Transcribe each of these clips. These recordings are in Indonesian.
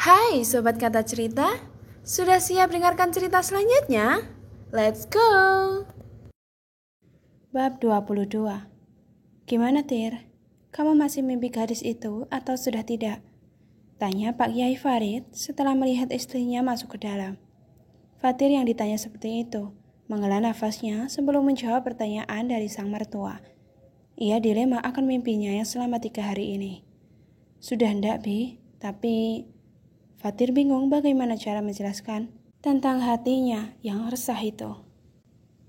Hai Sobat Kata Cerita, sudah siap dengarkan cerita selanjutnya? Let's go! Bab 22. Gimana Tir? Kamu masih mimpi gadis itu atau sudah tidak? Tanya Pak Kiai Farid setelah melihat istrinya masuk ke dalam. Fatir yang ditanya seperti itu menghela nafasnya sebelum menjawab pertanyaan dari sang mertua. Ia dilema akan mimpinya yang selama 3 hari ini. Sudah ndak Bi, tapi Fatir bingung bagaimana cara menjelaskan tentang hatinya yang resah itu.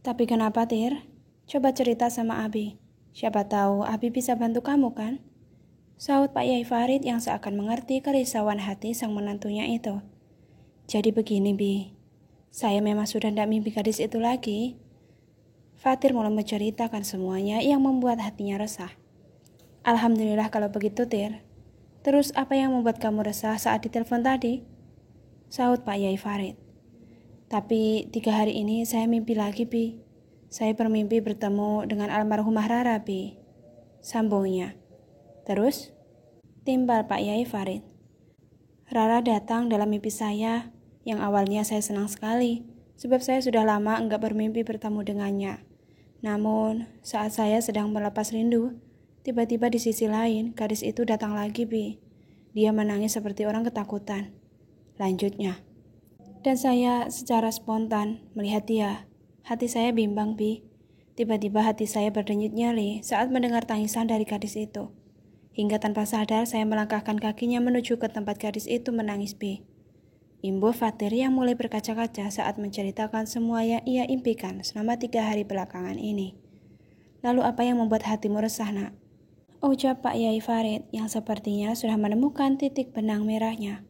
Tapi kenapa Tir? Coba cerita sama Abi. Siapa tahu Abi bisa bantu kamu kan? Sahut Pak Yai Farid yang seakan mengerti kerisauan hati sang menantunya itu. Jadi begini Bi, saya memang sudah tidak mimpi gadis itu lagi. Fatir mulai menceritakan semuanya yang membuat hatinya resah. Alhamdulillah kalau begitu Tir. Terus apa yang membuat kamu resah saat ditelepon tadi? Sahut Pak Yai Farid. Tapi 3 hari ini saya mimpi lagi Bi. Saya bermimpi bertemu dengan almarhumah Rara, Bi. Sambungnya. Terus? Timbal Pak Yai Farid. Rara datang dalam mimpi saya, yang awalnya saya senang sekali, sebab saya sudah lama enggak bermimpi bertemu dengannya. Namun, saat saya sedang melepas rindu, tiba-tiba di sisi lain, gadis itu datang lagi, Bi. Dia menangis seperti orang ketakutan. Lanjutnya. Dan saya secara spontan melihat dia. Hati saya bimbang, Bi. Tiba-tiba hati saya berdenyut nyali saat mendengar tangisan dari gadis itu. Hingga tanpa sadar saya melangkahkan kakinya menuju ke tempat gadis itu menangis, Bi. Imbuh Fatir yang mulai berkaca-kaca saat menceritakan semua yang ia impikan selama 3 hari belakangan ini. Lalu apa yang membuat hatimu resah, nak? Ucap Pak Yai Farid yang sepertinya sudah menemukan titik benang merahnya.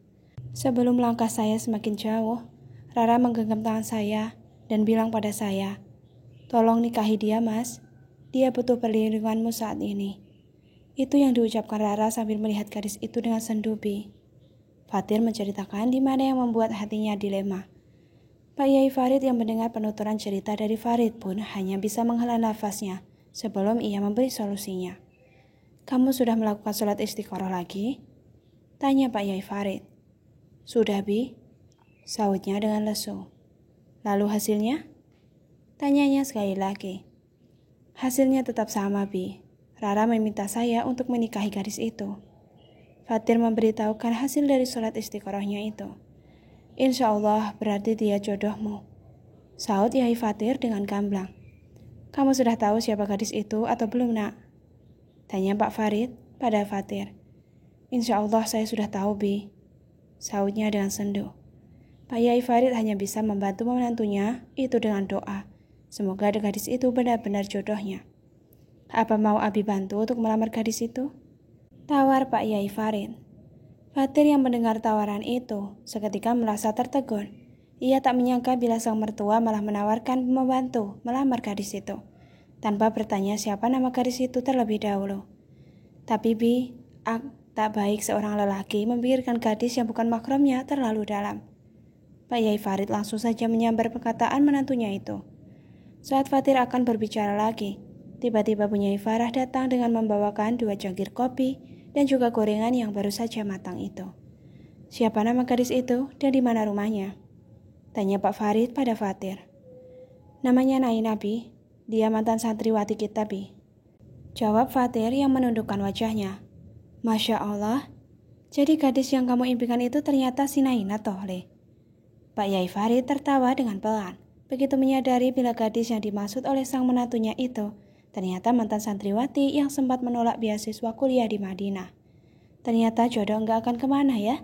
Sebelum langkah saya semakin jauh, Rara menggenggam tangan saya dan bilang pada saya, "Tolong nikahi dia, Mas. Dia butuh perlindunganmu saat ini." Itu yang diucapkan Rara sambil melihat gadis itu dengan sendu, Bi. Fatir menceritakan di mana yang membuat hatinya dilema. Pak Yai Farid yang mendengar penuturan cerita dari Farid pun hanya bisa menghela nafasnya sebelum ia memberi solusinya. "Kamu sudah melakukan sholat istiqoroh lagi?" Tanya Pak Yai Farid. "Sudah, Bi," sahutnya dengan lesu. "Lalu hasilnya?" Tanyanya sekali lagi. "Hasilnya tetap sama, Bi. Rara meminta saya untuk menikahi gadis itu." Fatir memberitahukan hasil dari sholat istiqorohnya itu. "Insya Allah berarti dia jodohmu," sahut Yai Fatir dengan gamblang. "Kamu sudah tahu siapa gadis itu atau belum, nak?" Tanya Pak Farid pada Fatir. "Insya Allah saya sudah tahu, Bi," sahutnya dengan sendu. Pak Yai Farid hanya bisa membantu menantunya itu dengan doa. Semoga gadis itu benar-benar jodohnya. "Apa mau Abi bantu untuk melamar gadis itu?" tawar Pak Yai Farid. Fatir yang mendengar tawaran itu seketika merasa tertegun. Ia tak menyangka bila sang mertua malah menawarkan membantu melamar gadis itu, tanpa bertanya siapa nama gadis itu terlebih dahulu. "Tapi Bi, tak baik seorang lelaki memikirkan gadis yang bukan mahramnya terlalu dalam." Pak Yai Farid langsung saja menyambar perkataan menantunya itu. Saat Fatir akan berbicara lagi, tiba-tiba Bu Nyai Farah datang dengan membawakan 2 cangkir kopi dan juga gorengan yang baru saja matang itu. "Siapa nama gadis itu dan di mana rumahnya?" tanya Pak Farid pada Fatir. "Namanya Naina, Bi. Dia mantan santriwati kita, Bi," jawab Fatir yang menundukkan wajahnya. "Masya Allah, jadi gadis yang kamu impikan itu ternyata si Naina toh, Le?" Pak Yai Farid tertawa dengan pelan, begitu menyadari bila gadis yang dimaksud oleh sang menantunya itu ternyata mantan santriwati yang sempat menolak beasiswa kuliah di Madinah. Ternyata jodoh enggak akan kemana ya,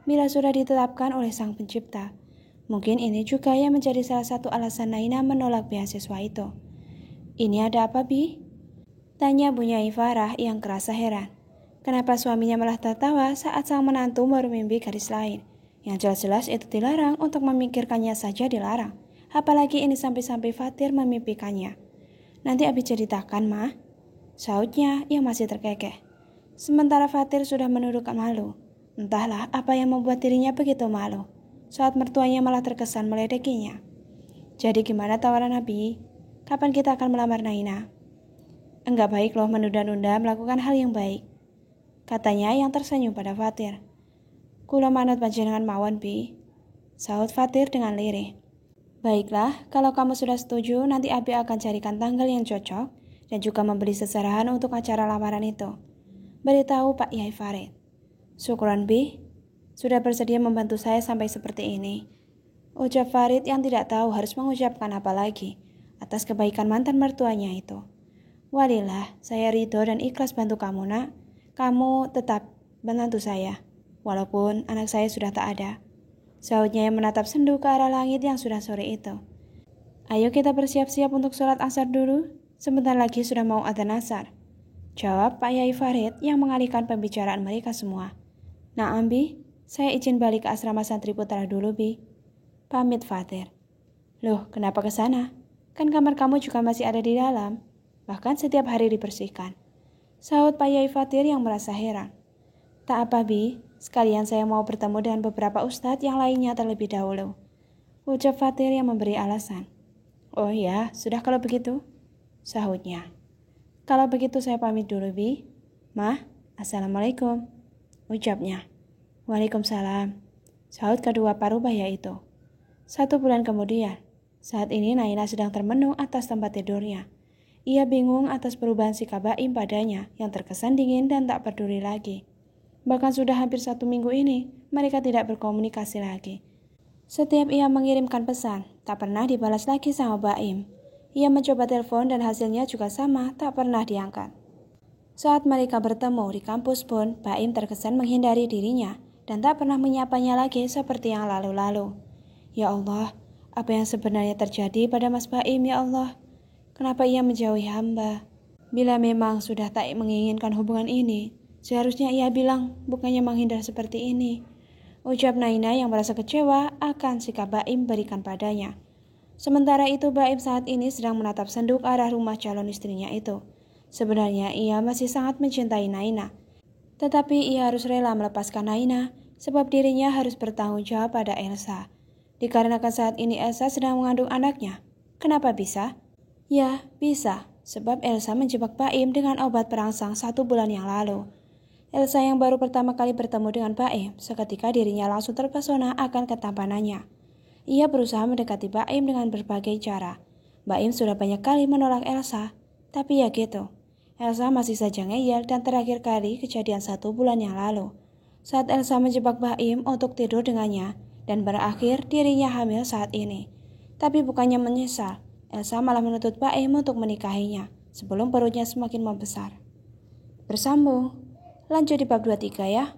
bila sudah ditetapkan oleh sang pencipta. Mungkin ini juga yang menjadi salah satu alasan Naina menolak beasiswa itu. "Ini ada apa, Bi?" tanya Bu Nyai Farah yang kerasa heran. Kenapa suaminya malah tertawa saat sang menantu baru mimpi gadis lain? Yang jelas-jelas itu dilarang, untuk memikirkannya saja dilarang. Apalagi ini sampai-sampai Fatir memimpikannya. "Nanti Abi ceritakan, Ma," sahutnya yang masih terkekeh. Sementara Fatir sudah menundukkan malu. Entahlah apa yang membuat dirinya begitu malu saat mertuanya malah terkesan meledekinya. "Jadi gimana tawaran Abi? Kapan kita akan melamar Naina?" "Enggak baik loh menunda-nunda melakukan hal yang baik," katanya yang tersenyum pada Fatir. Kula manut panjenengan mawon, Bi, sahut Fatir dengan lirih. Baiklah, kalau kamu sudah setuju, nanti Abi akan carikan tanggal yang cocok dan juga membeli seserahan untuk acara lamaran itu, beritahu Pak Yai Farid. Syukron, Bi, sudah bersedia membantu saya sampai seperti ini, ucap Farid yang tidak tahu harus mengucapkan apa lagi atas kebaikan mantan mertuanya itu. Walillah, saya ridho dan ikhlas bantu kamu, Nak. Kamu tetap menantu saya, walaupun anak saya sudah tak ada, sahutnya yang menatap sendu ke arah langit yang sudah sore itu. Ayo kita bersiap-siap untuk sholat asar dulu, sebentar lagi sudah mau adzan asar, jawab Pak Yai Farid yang mengalihkan pembicaraan mereka semua. Nah, Bi, saya izin balik ke asrama santri putra dulu, Bi, pamit Fatir. Loh, kenapa ke sana? Kan kamar kamu juga masih ada di dalam, bahkan setiap hari dibersihkan, sahut Pak Yai Fatir yang merasa heran. Tak apa, Bi, sekalian saya mau bertemu dengan beberapa ustadz yang lainnya terlebih dahulu, ucap Fatir yang memberi alasan. Oh ya, sudah kalau begitu, sahutnya. Kalau begitu saya pamit dulu, Bi. Mah, assalamualaikum, ucapnya. Waalaikumsalam, sahut kedua parubaya itu. 1 bulan kemudian, saat ini Naina sedang termenung atas tempat tidurnya. Ia bingung atas perubahan sikap Baim padanya yang terkesan dingin dan tak peduli lagi. Bahkan sudah hampir 1 minggu ini, mereka tidak berkomunikasi lagi. Setiap ia mengirimkan pesan, tak pernah dibalas lagi sama Baim. Ia mencoba telepon dan hasilnya juga sama, tak pernah diangkat. Saat mereka bertemu di kampus pun, Baim terkesan menghindari dirinya dan tak pernah menyapanya lagi seperti yang lalu-lalu. Ya Allah, apa yang sebenarnya terjadi pada Mas Baim, ya Allah? Kenapa ia menjauhi hamba? Bila memang sudah tak menginginkan hubungan ini, seharusnya ia bilang, bukannya menghindar seperti ini, ucap Naina yang merasa kecewa akan sikap Baim berikan padanya. Sementara itu Baim saat ini sedang menatap sendu ke arah rumah calon istrinya itu. Sebenarnya ia masih sangat mencintai Naina, tetapi ia harus rela melepaskan Naina sebab dirinya harus bertanggung jawab pada Elsa. Dikarenakan saat ini Elsa sedang mengandung anaknya. Kenapa bisa? Ya, bisa, sebab Elsa menjebak Baim dengan obat perangsang 1 bulan yang lalu. Elsa yang baru pertama kali bertemu dengan Baim, seketika dirinya langsung terpesona akan ketampanannya. Ia berusaha mendekati Baim dengan berbagai cara. Baim sudah banyak kali menolak Elsa, tapi ya gitu. Elsa masih saja ngeyel dan terakhir kali kejadian 1 bulan yang lalu, saat Elsa menjebak Baim untuk tidur dengannya dan berakhir dirinya hamil saat ini. Tapi bukannya menyesal, Elsa malah menuntut Baim untuk menikahinya sebelum perutnya semakin membesar. Bersambung, lanjut di bab 23 ya.